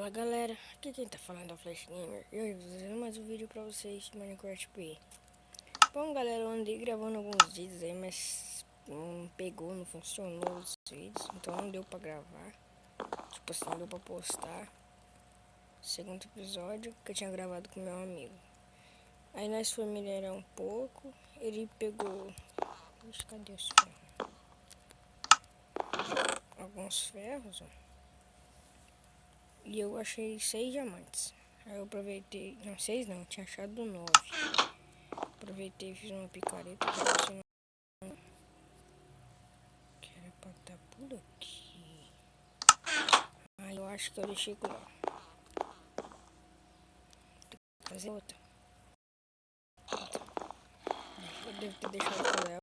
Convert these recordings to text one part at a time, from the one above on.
Fala galera, aqui quem tá falando é o Flash Gamer e hoje eu vou fazer mais um vídeo pra vocês de Minecraft Play. Bom galera, eu andei gravando alguns vídeos aí, mas não pegou, não funcionou os vídeos, então não deu pra gravar. Tipo assim, não deu pra postar segundo episódio que eu tinha gravado com meu amigo. Aí nós fomos minerar um pouco, ele pegou... Ixi, cadê os ferros? Alguns ferros, ó. E eu achei 6 diamantes. Aí eu aproveitei, não 6 não, tinha achado 9. Aproveitei e fiz uma picareta pra você não... Que era pra estar por aqui. Aí eu acho que eu deixei com ela. Tem que fazer outra. Eu devo ter deixado com ela.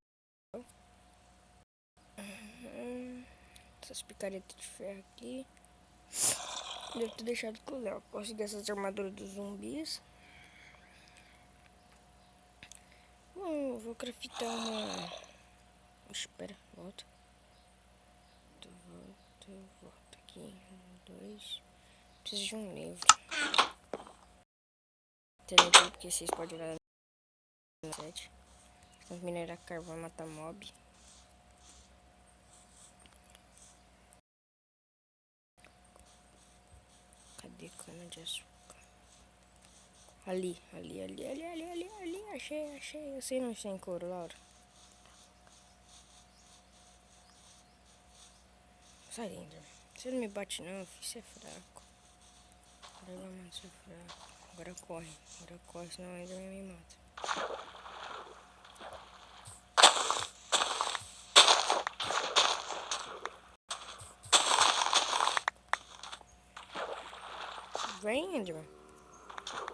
Essas picaretas de ferro aqui. Devo ter deixado com o Léo. Consegui essas armaduras dos zumbis. Bom, eu vou craftar uma... Espera, volta. Volta aqui. 1, 2. Preciso de um livro. Entendeu? Porque vocês podem olhar no 7. Vamos minerar carvão, matar mob. Cadê cana de açúcar? Ali. Achei. Eu sei não tem couro, Laura. Sai, Ender. Você não me bate não, filho. Você é fraco. Agora mano, você é fraco. Agora corre, senão o Ender me mata. Vem, Enderman.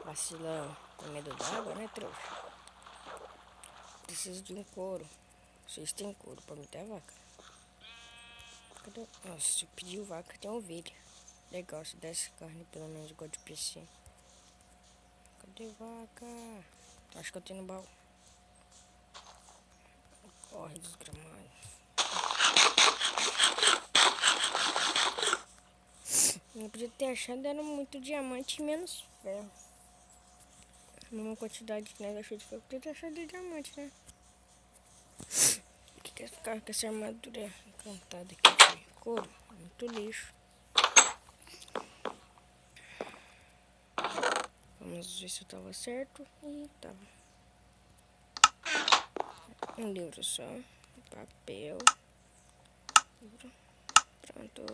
Vacilão. Com medo d'água, né, trouxa? Preciso de um couro. Vocês têm couro pra me dar vaca? Cadê? Nossa, se eu pedir vaca, tem ovelha. Legal, se desse carne, pelo menos igual de PC. Cadê vaca? Acho que eu tenho no baú. Corre, desgramado. Não podia ter achado, era muito diamante e menos ferro. A mesma quantidade que nós achamos de ferro, podia ter achado de diamante, né? Que quer ficar com essa armadura encantada aqui de couro? Muito lixo. Vamos ver se eu tava certo. E tava. Um livro só. Papel. Livro. Pronto.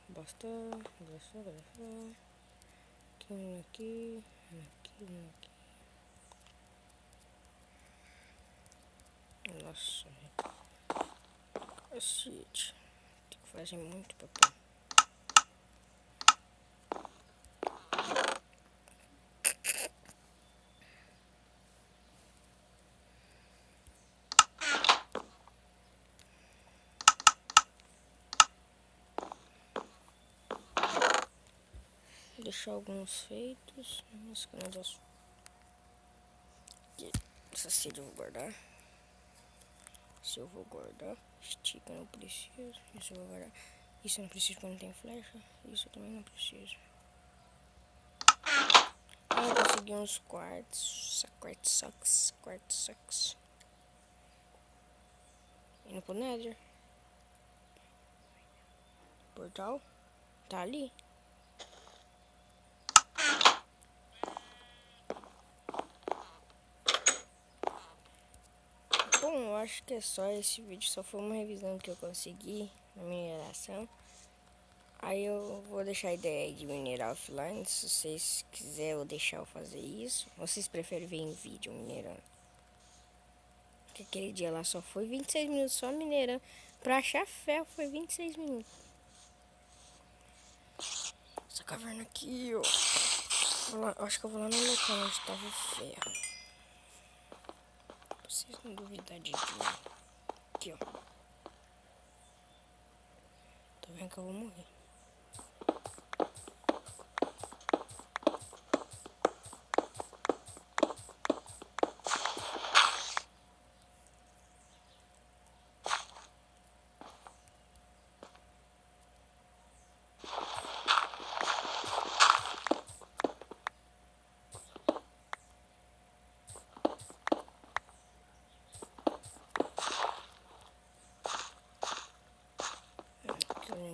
Basta. Aqui. Nossa. Cacete. Tem que fazer muito papel. Vou deixar alguns feitos. Umas canas de açúcar. Essa sede eu vou guardar. Isso eu vou guardar. Estica não preciso. Isso eu vou guardar. Isso eu não preciso porque não tem flecha. Isso eu também não preciso. Eu consegui uns quartz. Quartz sucks. Indo pro Nether. Portal. Tá ali. Bom, eu acho que é só esse vídeo. Só foi uma revisão que eu consegui na mineração. Aí eu vou deixar a ideia aí de minerar offline. Se vocês quiserem, eu deixar eu fazer isso. Vocês preferem ver em vídeo minerando? Porque aquele dia lá só foi 26 minutos só minerando. Pra achar ferro foi 26 minutos. Essa caverna aqui, ó. Acho que eu vou lá no local onde tava o ferro. Pra vocês não duvidarem de mim. Aqui, ó. Tô vendo que eu vou morrer.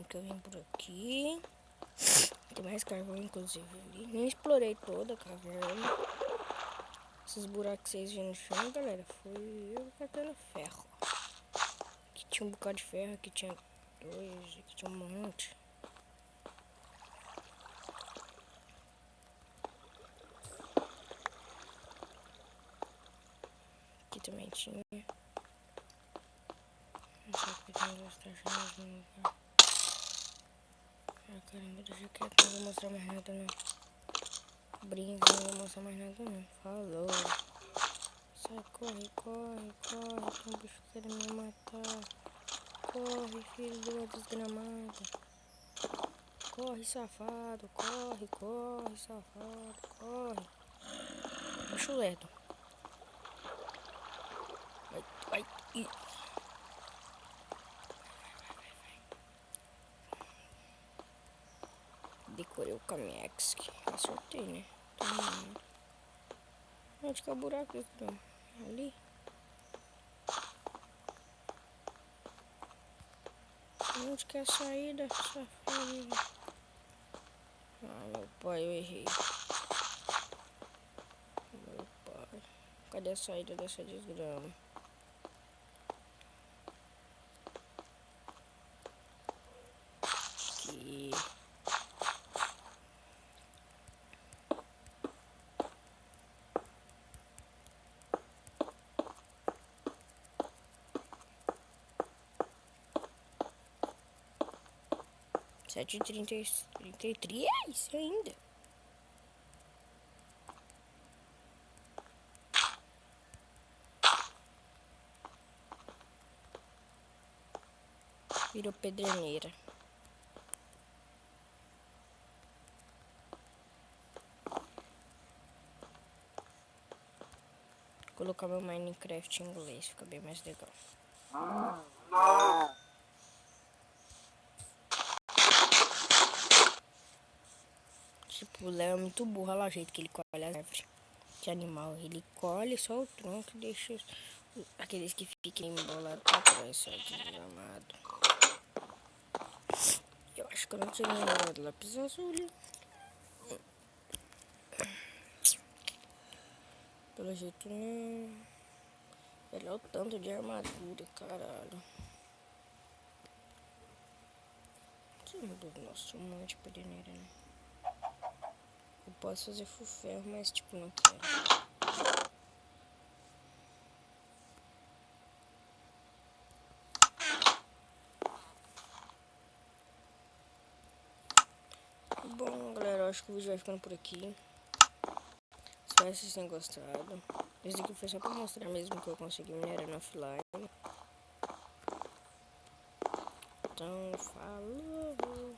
que eu vim por aqui. Tem mais carvão, inclusive, ali. Nem explorei toda a caverna. Esses buracos que vocês viram no chão, galera, foi eu catando ferro. Aqui tinha um bocado de ferro, aqui tinha 2, aqui tinha um monte. Aqui também tinha. Não sei porque tem 2 taxas no lugar. Ah, caramba, deixa quieto, não vou mostrar mais nada não. Brinco, não vou mostrar mais nada não. Falou. Sai, corre, corre, corre, tem um bicho querendo me matar. Corre, filho de uma desgramada. Corre, safado, corre, corre, safado, corre. Bicho lerdo. Vai, vai, vai. Decorei o Camex. Acertei, né? Onde que é o buraco? Ali. Onde que é a saída? Safado. Ah, meu pai, eu errei. Meu pai. Cadê a saída dessa desgrama? Aqui. R$7,33 ainda. Virou pederneira. Vou colocar meu Minecraft em inglês, fica bem mais legal. Tipo, o Léo é muito burro, olha lá o jeito que ele colhe as árvores. Que animal, ele colhe só o tronco e deixa aqueles que fiquem embolados pra trás, só desgramado. Eu acho que eu não tinha lembrado lápis azul. Pelo jeito não. Olha o tanto de armadura, caralho. Nossa, um monte de pederneira, né? Eu posso fazer full ferro, mas tipo, não quero. Bom, galera, eu acho que o vídeo vai ficando por aqui. Espero que vocês tenham gostado. Esse aqui foi só pra mostrar mesmo que eu consegui minerar no offline. Então, falou!